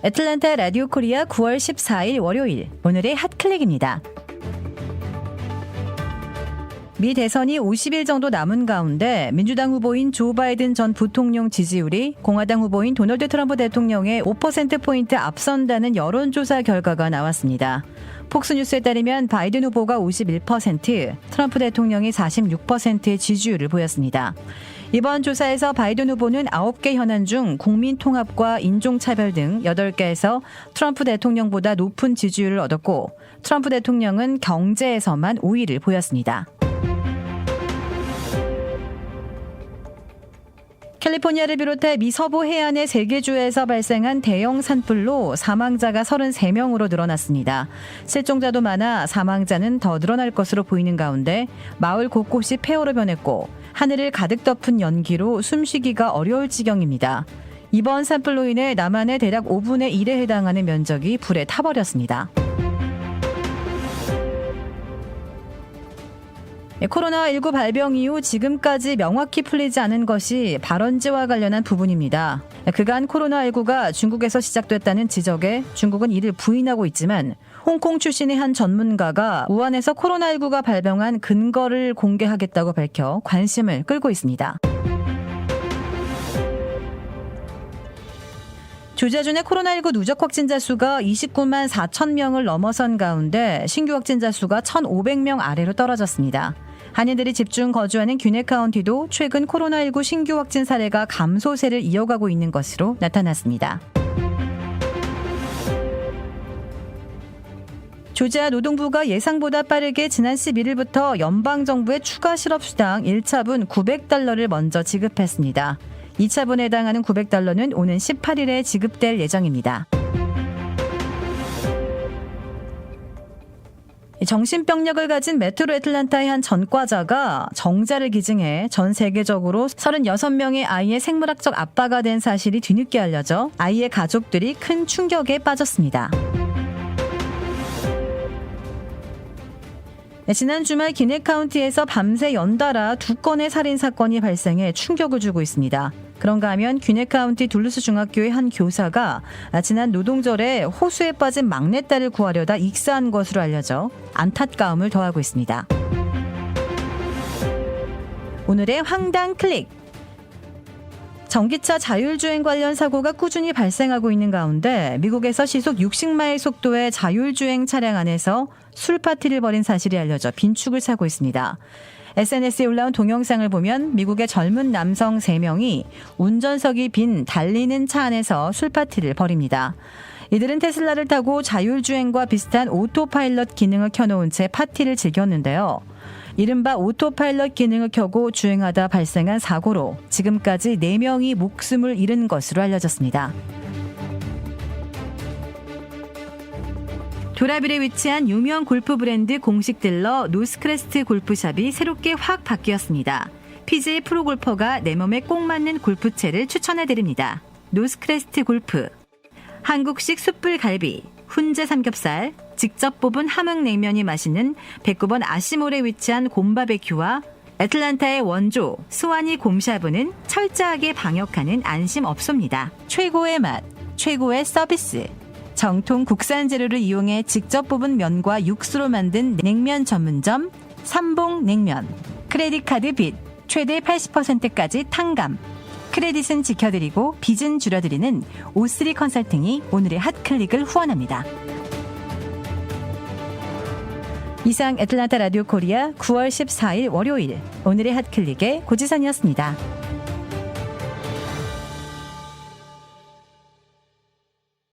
애틀랜타 라디오 코리아 9월 14일 월요일 오늘의 핫클릭입니다. 미 대선이 50일 정도 남은 가운데 민주당 후보인 조 바이든 전 부통령 지지율이 공화당 후보인 도널드 트럼프 대통령의 5%포인트 앞선다는 여론조사 결과가 나왔습니다. 폭스뉴스에 따르면 바이든 후보가 51%, 트럼프 대통령이 46%의 지지율을 보였습니다. 이번 조사에서 바이든 후보는 9개 현안 중 국민통합과 인종차별 등 8개에서 트럼프 대통령보다 높은 지지율을 얻었고, 트럼프 대통령은 경제에서만 우위를 보였습니다. 캘리포니아를 비롯해 미 서부 해안의 3개 주에서 발생한 대형 산불로 사망자가 33명으로 늘어났습니다. 실종자도 많아 사망자는 더 늘어날 것으로 보이는 가운데 마을 곳곳이 폐허로 변했고 하늘을 가득 덮은 연기로 숨쉬기가 어려울 지경입니다. 이번 산불로 인해 남한의 대략 5분의 1에 해당하는 면적이 불에 타버렸습니다. 코로나19 발병 이후 지금까지 명확히 풀리지 않은 것이 발원지와 관련한 부분입니다. 그간 코로나19가 중국에서 시작됐다는 지적에 중국은 이를 부인하고 있지만 홍콩 출신의 한 전문가가 우한에서 코로나19가 발병한 근거를 공개하겠다고 밝혀 관심을 끌고 있습니다. 조지아주의 코로나19 누적 확진자 수가 29만 4천 명을 넘어선 가운데 신규 확진자 수가 1,500명 아래로 떨어졌습니다. 한인들이 집중 거주하는 귀네 카운티도 최근 코로나19 신규 확진 사례가 감소세를 이어가고 있는 것으로 나타났습니다. 조지아 노동부가 예상보다 빠르게 지난 11일부터 연방정부의 추가 실업수당 1차분 $900를 먼저 지급했습니다. 2차분에 해당하는 $900는 오는 18일에 지급될 예정입니다. 정신병력을 가진 메트로 애틀랜타의 한 전과자가 정자를 기증해 전 세계적으로 36명의 아이의 생물학적 아빠가 된 사실이 뒤늦게 알려져 아이의 가족들이 큰 충격에 빠졌습니다. 지난 주말 기네 카운티에서 밤새 연달아 2건의 살인 사건이 발생해 충격을 주고 있습니다. 그런가 하면 귀네 카운티 둘루스 중학교의 한 교사가 지난 노동절에 호수에 빠진 막내딸을 구하려다 익사한 것으로 알려져 안타까움을 더하고 있습니다. 오늘의 황당 클릭. 전기차 자율주행 관련 사고가 꾸준히 발생하고 있는 가운데 미국에서 시속 60마일 속도의 자율주행 차량 안에서 술 파티를 벌인 사실이 알려져 빈축을 사고 있습니다. SNS에 올라온 동영상을 보면 미국의 젊은 남성 3명이 운전석이 빈 달리는 차 안에서 술 파티를 벌입니다. 이들은 테슬라를 타고 자율주행과 비슷한 오토파일럿 기능을 켜놓은 채 파티를 즐겼는데요. 이른바 오토파일럿 기능을 켜고 주행하다 발생한 사고로 지금까지 4명이 목숨을 잃은 것으로 알려졌습니다. 도라빌에 위치한 유명 골프 브랜드 공식 딜러 노스크레스트 골프샵이 새롭게 확 바뀌었습니다. PGA 프로골퍼가 내 몸에 꼭 맞는 골프채를 추천해드립니다. 노스크레스트 골프. 한국식 숯불 갈비, 훈제 삼겹살, 직접 뽑은 함흥냉면이 맛있는 백구번 아시몰에 위치한 곰바베큐와 애틀랜타의 원조 스와니 곰샤브는 철저하게 방역하는 안심업소입니다. 최고의 맛, 최고의 서비스. 정통 국산 재료를 이용해 직접 뽑은 면과 육수로 만든 냉면 전문점 삼봉냉면. 크레딧 카드 빚 최대 80%까지 탕감. 크레딧은 지켜드리고 빚은 줄여드리는 O3 컨설팅이 오늘의 핫클릭을 후원합니다. 이상 애틀랜타 라디오 코리아 9월 14일 월요일 오늘의 핫클릭의 고지선이었습니다.